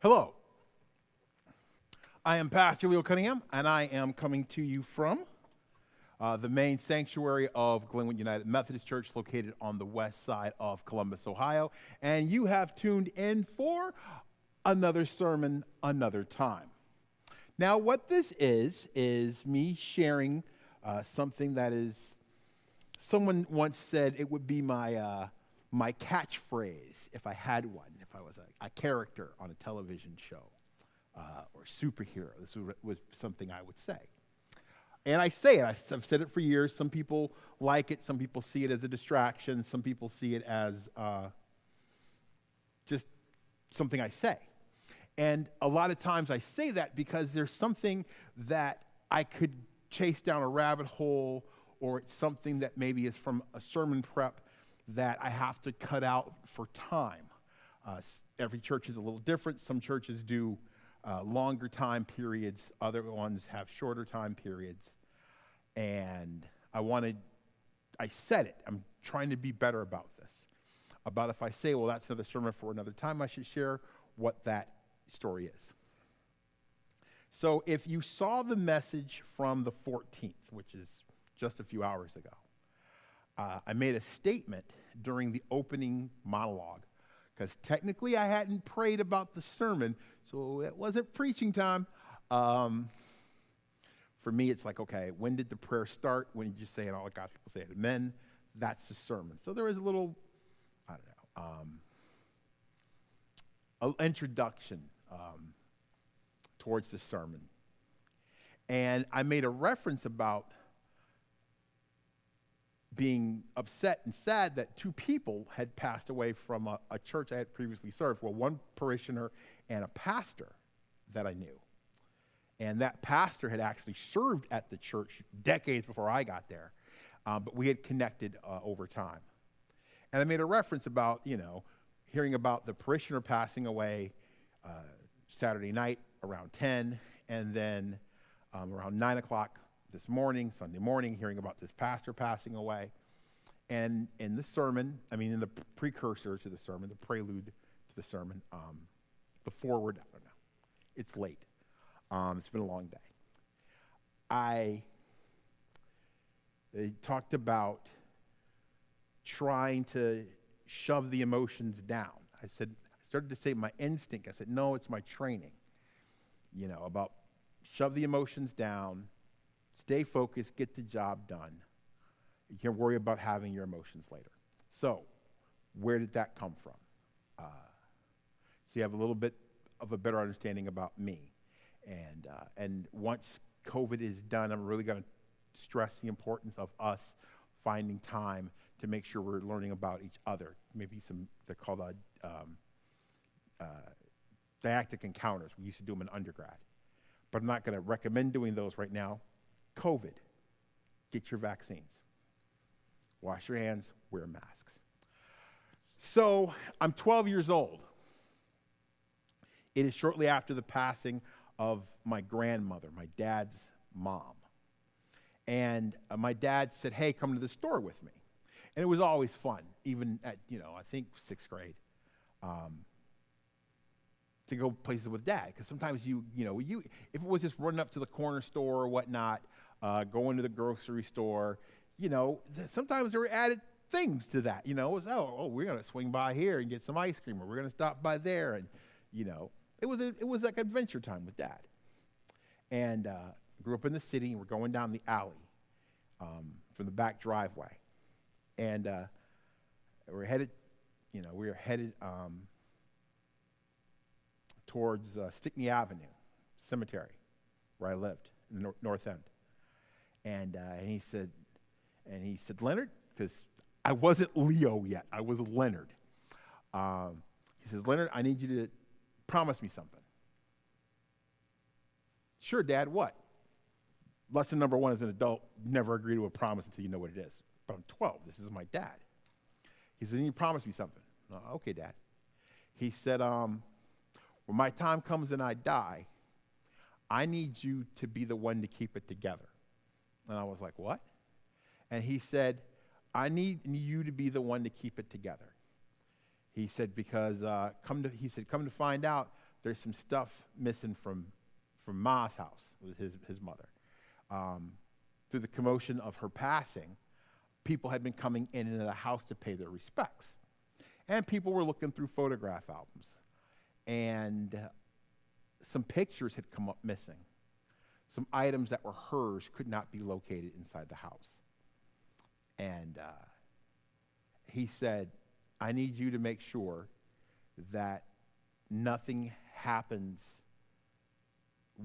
Hello, I am Pastor Leo Cunningham, and I am coming to you from the main sanctuary of Glenwood United Methodist Church, located on the west side of Columbus, Ohio. And you have tuned in for another sermon, another time. Now, what this is me sharing something that is, someone once said it would be my catchphrase if I had one, if I was a character on a television show or superhero. This was something I would say. And I say it. I've said it for years. Some people like it. Some people see it as a distraction. Some people see it as just something I say. And a lot of times I say that because there's something that I could chase down a rabbit hole, or it's something that maybe is from a sermon prep that I have to cut out for time. Every church is a little different. Some churches do longer time periods. Other ones have shorter time periods. And I said it. I'm trying to be better about this. About if I say, well, that's another sermon for another time, I should share what that story is. So if you saw the message from the 14th, which is just a few hours ago, I made a statement during the opening monologue, because technically I hadn't prayed about the sermon, so it wasn't preaching time. For me, it's like, okay, when did the prayer start? When did you say it? All the God's people say amen. That's the sermon. So there is a little, I don't know, an introduction towards the sermon. And I made a reference about being upset and sad that two people had passed away from a church I had previously served. Well, one parishioner and a pastor that I knew. And that pastor had actually served at the church decades before I got there. But we had connected over time. And I made a reference about, hearing about the parishioner passing away Saturday night around 10, and then around 9 o'clock this morning, Sunday morning, hearing about this pastor passing away. And in the sermon, in the precursor to the sermon, the prelude to the sermon, the forward, I don't know, it's late. It's been a long day. I talked about trying to shove the emotions down. I started to say my instinct. I said, no, it's my training. About shove the emotions down, stay focused, get the job done. You can't worry about having your emotions later. So, where did that come from? So you have a little bit of a better understanding about me. And once COVID is done, I'm really going to stress the importance of us finding time to make sure we're learning about each other. Maybe they're called didactic encounters. We used to do them in undergrad. But I'm not going to recommend doing those right now. COVID, get your vaccines. Wash your hands, wear masks. So I'm 12 years old. It is shortly after the passing of my grandmother, my dad's mom. And my dad said, hey, come to the store with me. And it was always fun, even at, I think 6th grade, to go places with Dad. Because sometimes if it was just running up to the corner store or whatnot, going to the grocery store, sometimes there were added things to that. It was, we're going to swing by here and get some ice cream, or we're going to stop by there. And, it was like adventure time with Dad. And grew up in the city, and we're going down the alley from the back driveway. And we were headed towards Stickney Avenue Cemetery, where I lived in the North End. And he said, Leonard, because I wasn't Leo yet, I was Leonard. He says, Leonard, I need you to promise me something. Sure, Dad, what? Lesson number 1 as an adult, never agree to a promise until you know what it is. But I'm 12, this is my dad. He said, you promise me something. Okay, Dad. He said, when my time comes and I die, I need you to be the one to keep it together. And I was like, what? And he said, I need you to be the one to keep it together. He said, because come to find out, there's some stuff missing from Ma's house, with his mother. Through the commotion of her passing, people had been coming in and out of the house to pay their respects. And people were looking through photograph albums. And some pictures had come up missing. Some items that were hers could not be located inside the house. And he said, I need you to make sure that nothing happens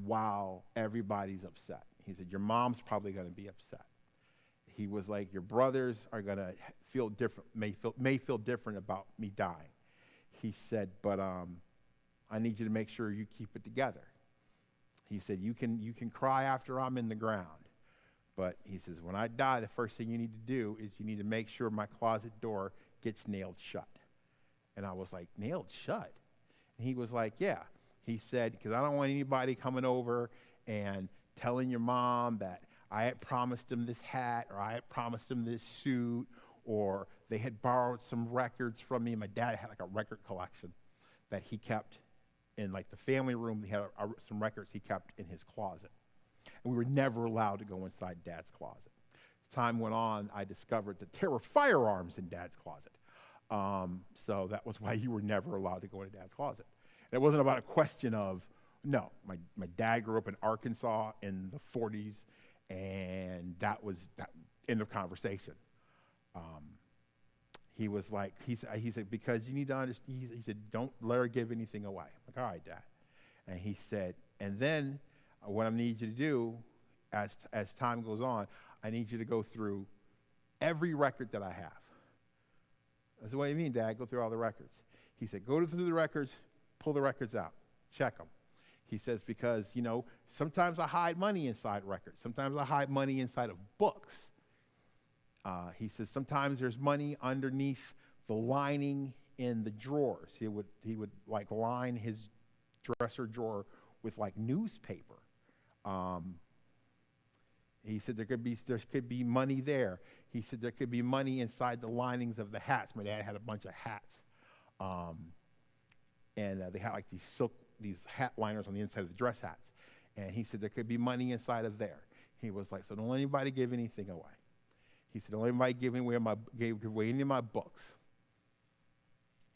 while everybody's upset. He said, your mom's probably going to be upset. He was like, your brothers are going to feel different, may feel different about me dying. He said, but I need you to make sure you keep it together. He said, you can cry after I'm in the ground. But he says, when I die, the first thing you need to do is you need to make sure my closet door gets nailed shut. And I was like, nailed shut? And he was like, yeah. He said, because I don't want anybody coming over and telling your mom that I had promised him this hat, or I had promised him this suit, or they had borrowed some records from me. My dad had like a record collection that he kept in like the family room. He had some records he kept in his closet. And we were never allowed to go inside Dad's closet. As time went on, I discovered that there were firearms in Dad's closet. So that was why you were never allowed to go into Dad's closet. And it wasn't about a question of, no, my dad grew up in Arkansas in the 40s, and that was that end of conversation. He was like, he said, because you need to understand, he said, don't let her give anything away. I'm like, all right, Dad. And he said, and then what I need you to do as time goes on, I need you to go through every record that I have. I said, what do you mean, Dad? Go through all the records. He said, go through the records, pull the records out, check them. He says, because, sometimes I hide money inside records. Sometimes I hide money inside of books. He says, sometimes there's money underneath the lining in the drawers. He would like line his dresser drawer with like newspaper. He said there could be money there. He said there could be money inside the linings of the hats. My dad had a bunch of hats. And they had like these hat liners on the inside of the dress hats. And he said there could be money inside of there. He was like, so don't let anybody give anything away. He said, don't let anybody give away any of my books.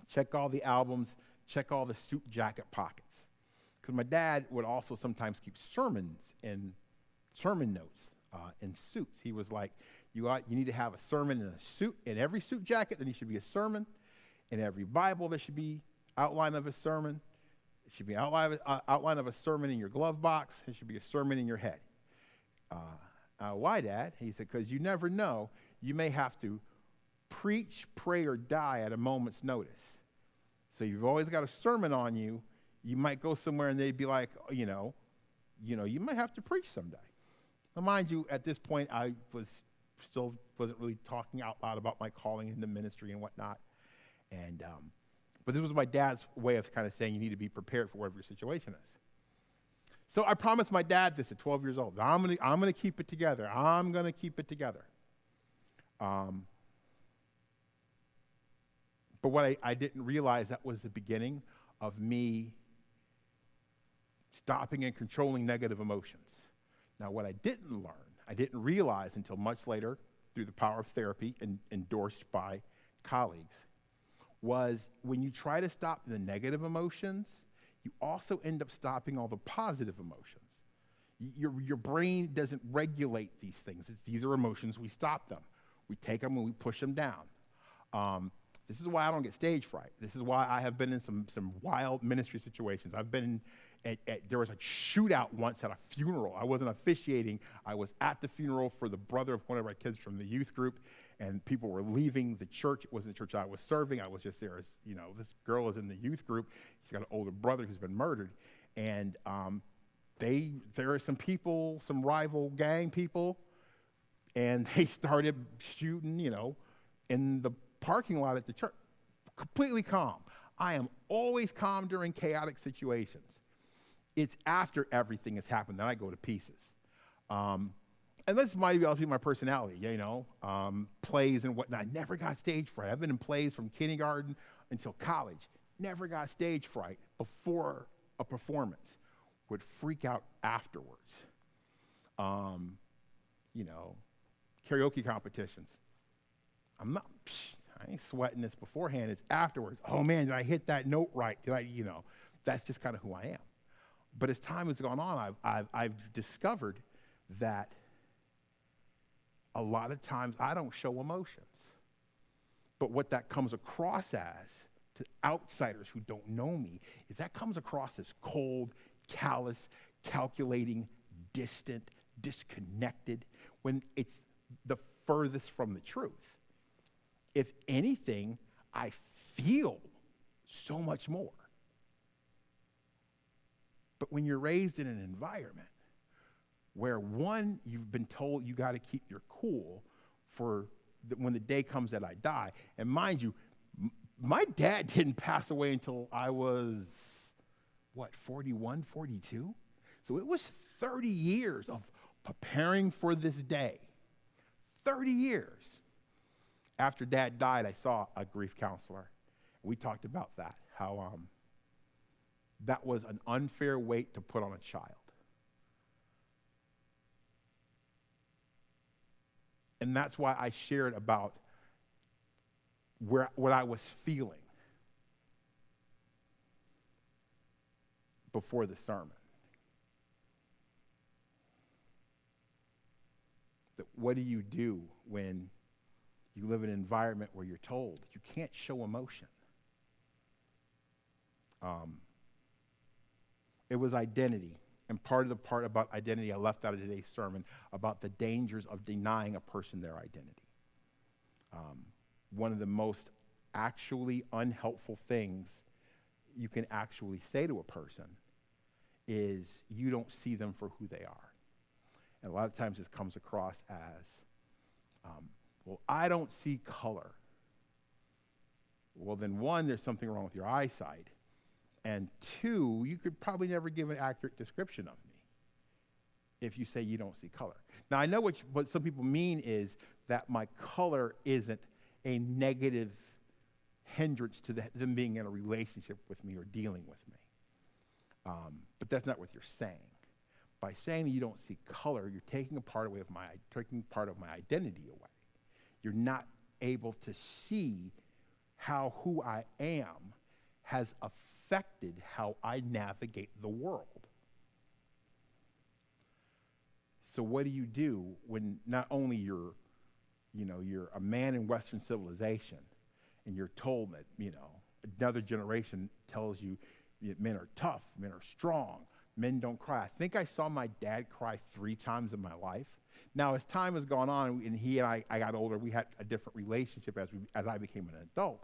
Check all the albums, check all the suit jacket pockets. Because my dad would also sometimes keep sermons and sermon notes in suits. He was like, you need to have a sermon in a suit. In every suit jacket, there should be a sermon. In every Bible, there should be outline of a sermon. It should be an outline of a sermon in your glove box. It should be a sermon in your head. Why, Dad? He said, because you never know. You may have to preach, pray, or die at a moment's notice. So you've always got a sermon on you. You might go somewhere and they'd be like, you might have to preach someday. Now, mind you, at this point, I wasn't really talking out loud about my calling into ministry and whatnot. And but this was my dad's way of kind of saying you need to be prepared for whatever your situation is. So I promised my dad this at 12 years old. I'm gonna keep it together. I'm gonna keep it together. But what I didn't realize, that was the beginning of me stopping and controlling negative emotions. Now, what I didn't realize until much later, through the power of therapy and endorsed by colleagues, was when you try to stop the negative emotions, you also end up stopping all the positive emotions. Your brain doesn't regulate these things. These are emotions, we stop them. We take them and we push them down. This is why I don't get stage fright. This is why I have been in some wild ministry situations. I've been there was a shootout once at a funeral. I wasn't officiating. I was at the funeral for the brother of one of our kids from the youth group, and people were leaving the church. It wasn't the church I was serving. I was just there as, this girl is in the youth group. She's got an older brother who's been murdered. And there are some people, some rival gang people, and they started shooting, in the parking lot at the church. Completely calm. I am always calm during chaotic situations. It's after everything has happened that I go to pieces. And this might also be my personality, plays and whatnot. I never got stage fright. I've been in plays from kindergarten until college. Never got stage fright before a performance would freak out afterwards. Karaoke competitions. I ain't sweating this beforehand. It's afterwards. Oh man, did I hit that note right? That's just kind of who I am. But as time has gone on, I've discovered that a lot of times I don't show emotions. But what that comes across as to outsiders who don't know me is that comes across as cold, callous, calculating, distant, disconnected, when it's the furthest from the truth. If anything, I feel so much more. But when you're raised in an environment where, one, you've been told you got to keep your cool for when the day comes that I die, and mind you, my dad didn't pass away until I was, 41, 42? So it was 30 years of preparing for this day. 30 years. After Dad died, I saw a grief counselor. We talked about that, how that was an unfair weight to put on a child. And that's why I shared about what I was feeling before the sermon. That what do you do when you live in an environment where you're told you can't show emotion? It was identity. And part about identity I left out of today's sermon, about the dangers of denying a person their identity. One of the most actually unhelpful things you can actually say to a person is you don't see them for who they are. And a lot of times this comes across as, well, I don't see color. Well, then one, there's something wrong with your eyesight. And two, you could probably never give an accurate description of me if you say you don't see color. Now, I know what some people mean is that my color isn't a negative hindrance to them being in a relationship with me or dealing with me. But that's not what you're saying. By saying that you don't see color, you're taking part of my identity away. You're not able to see how who I am has affected how I navigate the world. So what do you do when not only you're a man in Western civilization and you're told that, another generation tells you men are tough, men are strong, men don't cry. I think I saw my dad cry 3 times in my life. Now, as time has gone on and he and I got older, we had a different relationship as I became an adult.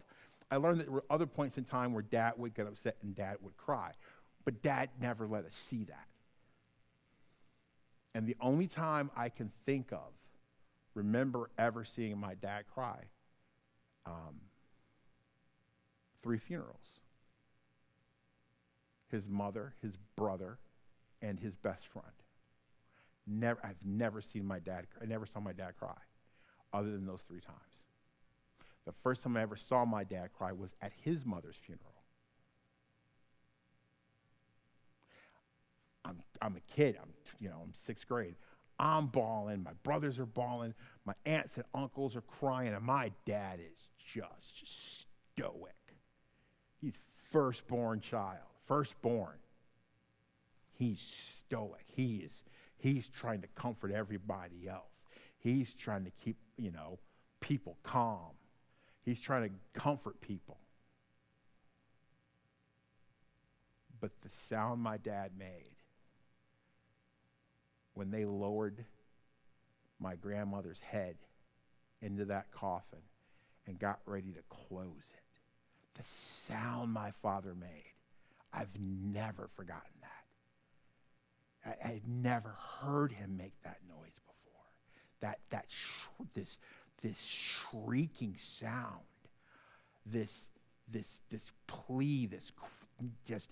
I learned that there were other points in time where Dad would get upset and Dad would cry. But Dad never let us see that. And the only time I can remember ever seeing my dad cry, 3 funerals. His mother, his brother, and his best friend. I've never seen my dad, I never saw my dad cry other than those 3 times. The first time I ever saw my dad cry was at his mother's funeral. I'm a kid, I'm 6th grade. I'm bawling, my brothers are bawling, my aunts and uncles are crying, and my dad is just stoic. He's firstborn child. He's stoic. He's trying to comfort everybody else. He's trying to keep, people calm. He's trying to comfort people. But the sound my dad made when they lowered my grandmother's head into that coffin and got ready to close it, the sound my father made, I've never forgotten that. I had never heard him make that noise before. This shrieking sound, this plea,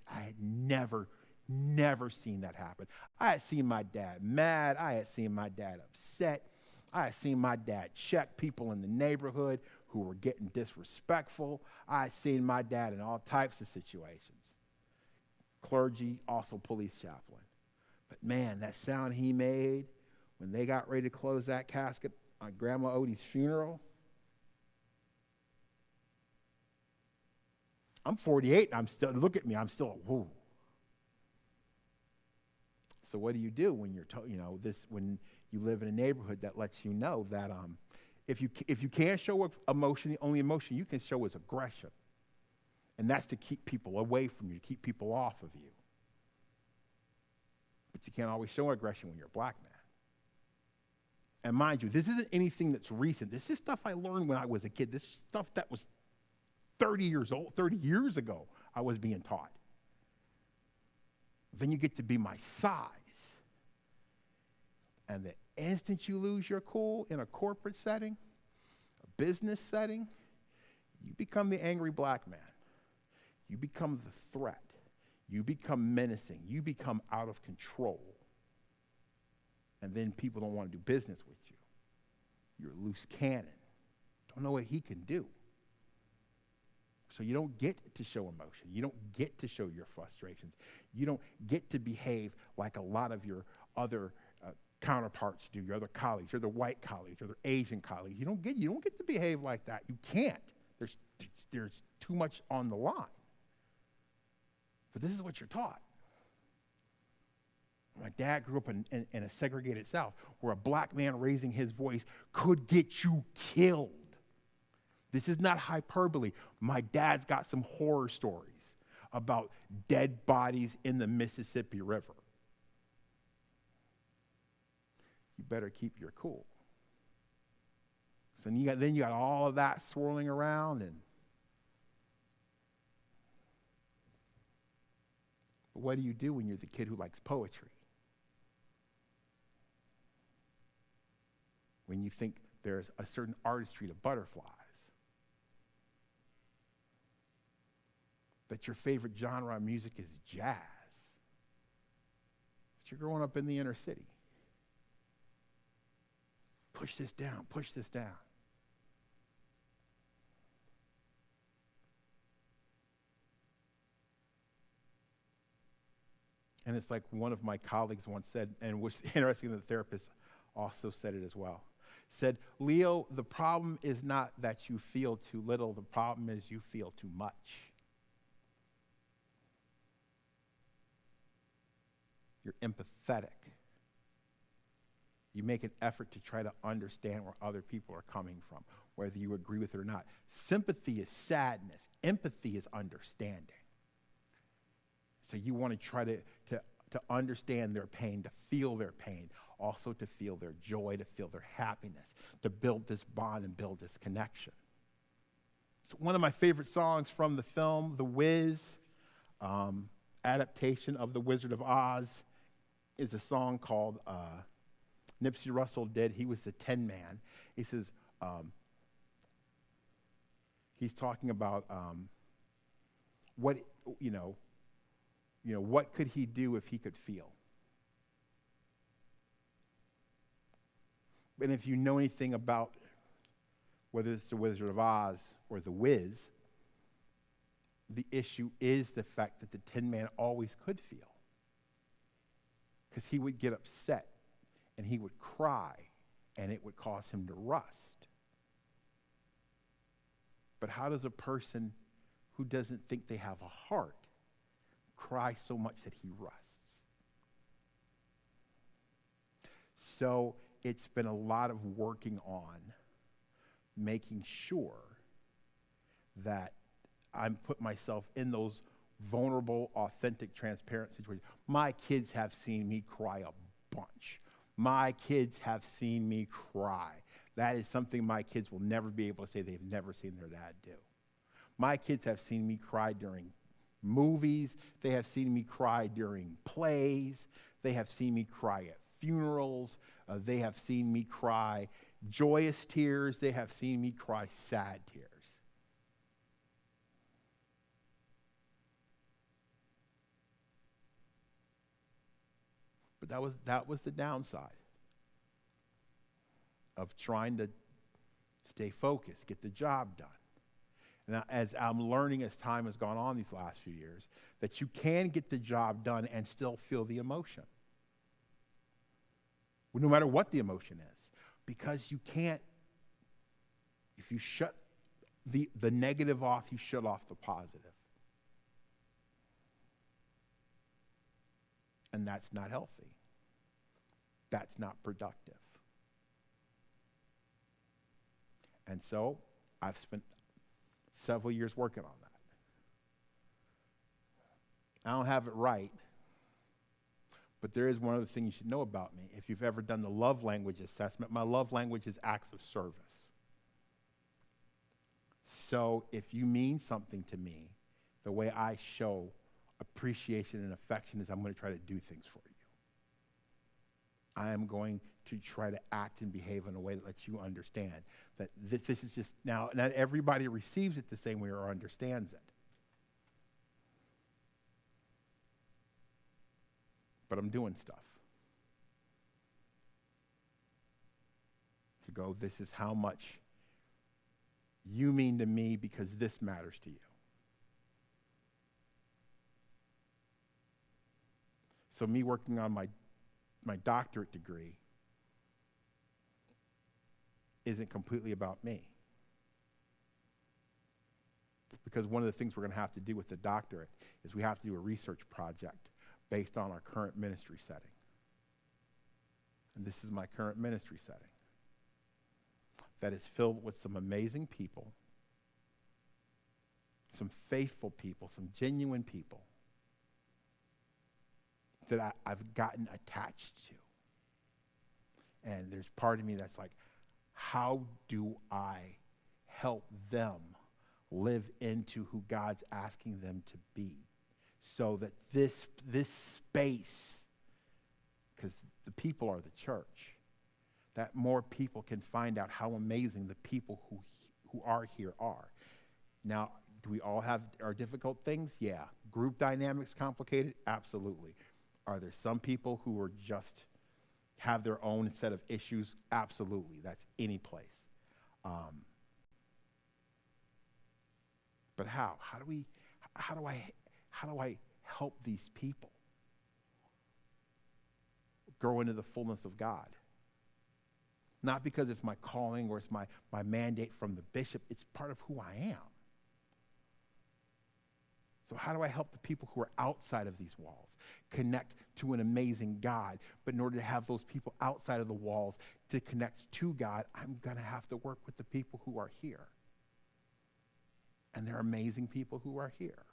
I had never seen that happen. I had seen my dad mad. I had seen my dad upset. I had seen my dad check people in the neighborhood who were getting disrespectful. I had seen my dad in all types of situations. clergy, also police chaplain. But man, that sound he made when they got ready to close that casket on Grandma Odie's funeral. I'm 48 and I'm still, look at me, I'm still, whoo. So what do you do when you're, when you live in a neighborhood that lets you know that if you can't show emotion, the only emotion you can show is aggression. And that's to keep people away from you, to keep people off of you. But you can't always show aggression when you're a black man. And mind you, this isn't anything that's recent. This is stuff I learned when I was a kid. This is stuff that was 30 years ago, I was being taught. Then you get to be my size. And the instant you lose your cool in a corporate setting, a business setting, you become the angry black man. You become the threat. You become menacing. You become out of control. And then people don't want to do business with you. You're a loose cannon. Don't know what he can do. So you don't get to show emotion. You don't get to show your frustrations. You don't get to behave like a lot of your other counterparts do, your other colleagues, your other white colleagues, your other Asian colleagues. You don't get to behave like that. You can't. There's too much on the line. But this is what you're taught. My dad grew up in a segregated South where a black man raising his voice could get you killed. This is not hyperbole. My dad's got some horror stories about dead bodies in the Mississippi River. You better keep your cool. So then you got all of that swirling around. But what do you do when you're the kid who likes poetry? When you think there's a certain artistry to butterflies? That your favorite genre of music is jazz. But you're growing up in the inner city. Push this down, push this down. And it's like one of my colleagues once said, and was interesting that the therapist also said it as well, said, Leo, the problem is not that you feel too little, the problem is you feel too much. You're empathetic. You make an effort to try to understand where other people are coming from, whether you agree with it or not. Sympathy is sadness. Empathy is understanding. So you want to try to understand their pain, to feel their pain, also to feel their joy, to feel their happiness, to build this bond and build this connection. So one of my favorite songs from the film, The Wiz, adaptation of The Wizard of Oz, is a song called Nipsey Russell did. He was the Tin Man. He says, he's talking about what could he do if he could feel? And if you know anything about whether it's The Wizard of Oz or The Wiz, the issue is the fact that the Tin Man always could feel. Because he would get upset and he would cry and it would cause him to rust. But how does a person who doesn't think they have a heart cry so much that he rusts? So it's been a lot of working on making sure that I'm put myself in those vulnerable, authentic, transparent situations. My kids have seen me cry a bunch. My kids have seen me cry. That is something my kids will never be able to say they've never seen their dad do. My kids have seen me cry during movies. They have seen me cry during plays. They have seen me cry at funerals. They have seen me cry joyous tears. They have seen me cry sad tears. But that was the downside of trying to stay focused, get the job done. And as I'm learning as time has gone on these last few years, that you can get the job done and still feel the emotion. No matter what the emotion is. Because you can't, if you shut the negative off, you shut off the positive. And that's not healthy. That's not productive. And so I've spent several years working on that. I don't have it right, but there is one other thing you should know about me. If you've ever done the love language assessment, my love language is acts of service. So if you mean something to me, the way I show appreciation and affection is I'm going to try to do things for you. I am going to try to act and behave in a way that lets you understand that this is just, now, not everybody receives it the same way or understands it. But I'm doing stuff to go, this is how much you mean to me because this matters to you. So me working on my doctorate degree isn't completely about me. Because one of the things we're going to have to do with the doctorate is we have to do a research project based on our current ministry setting. And this is my current ministry setting. That is filled with some amazing people, some faithful people, some genuine people that I've gotten attached to. And there's part of me that's like, how do I help them live into who God's asking them to be? So that this space, because the people are the church, that more people can find out how amazing the people who are here are. Now, do we all have our difficult things? Yeah. Group dynamics complicated? Absolutely. Are there some people who are just have their own set of issues? Absolutely. That's any place. But how? How do I help these people grow into the fullness of God? Not because it's my calling or it's my mandate from the bishop. It's part of who I am. So how do I help the people who are outside of these walls connect to an amazing God? But in order to have those people outside of the walls to connect to God, I'm going to have to work with the people who are here. And they're amazing people who are here.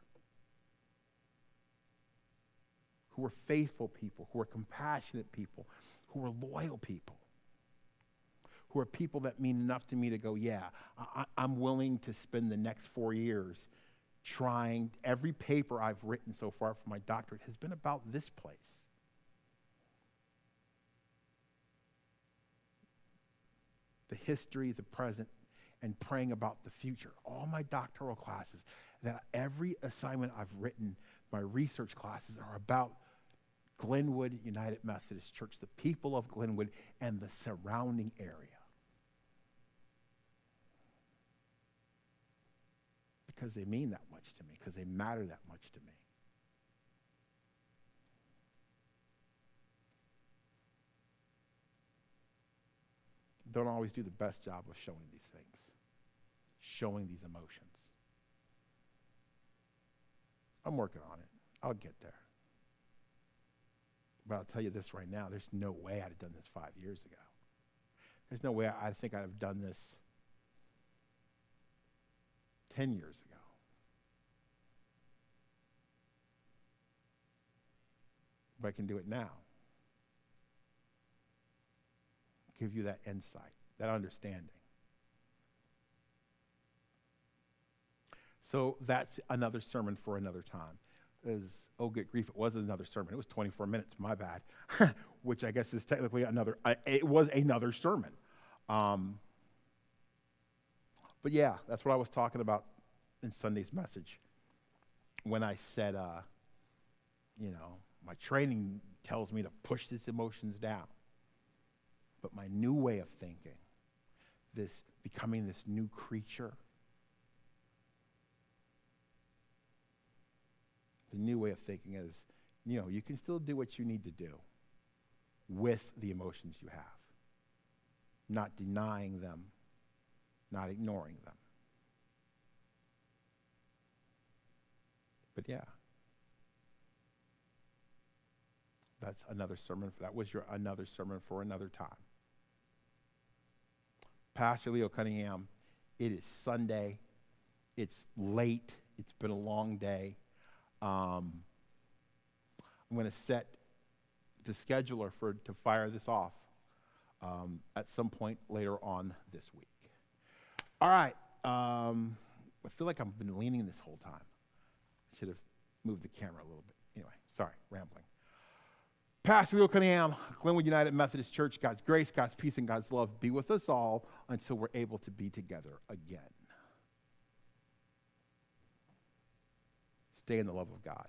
Who are faithful people, who are compassionate people, who are loyal people. Who are people that mean enough to me to go, yeah, I'm willing to spend the next 4 years trying. Every paper I've written so far for my doctorate has been about this place. The history, the present, and praying about the future. All my doctoral classes, that every assignment I've written, my research classes are about Glenwood United Methodist Church, the people of Glenwood and the surrounding area. Because they mean that much to me, because they matter that much to me. Don't always do the best job of showing these things, showing these emotions. I'm working on it. I'll get there. But I'll tell you this right now, there's no way I'd have done this 5 years ago. There's no way I think I'd have done this 10 years ago. But I can do it now. Give you that insight, that understanding. So that's another sermon for another time. Oh, good grief, it was another sermon. It was 24 minutes, my bad, which I guess is technically it was another sermon. But yeah, that's what I was talking about in Sunday's message when I said, my training tells me to push these emotions down. But my new way of thinking, this becoming this new creature, the new way of thinking is, you can still do what you need to do with the emotions you have, not denying them, not ignoring them. But yeah, that's another sermon. That was another sermon for another time. Pastor Leo Cunningham, it is Sunday. It's late. It's been a long day. I'm going to set the scheduler to fire this off at some point later on this week. All right. I feel like I've been leaning this whole time. I should have moved the camera a little bit. Anyway, sorry, rambling. Pastor Leo Cunningham, Glenwood United Methodist Church, God's grace, God's peace, and God's love be with us all until we're able to be together again. Stay in the love of God.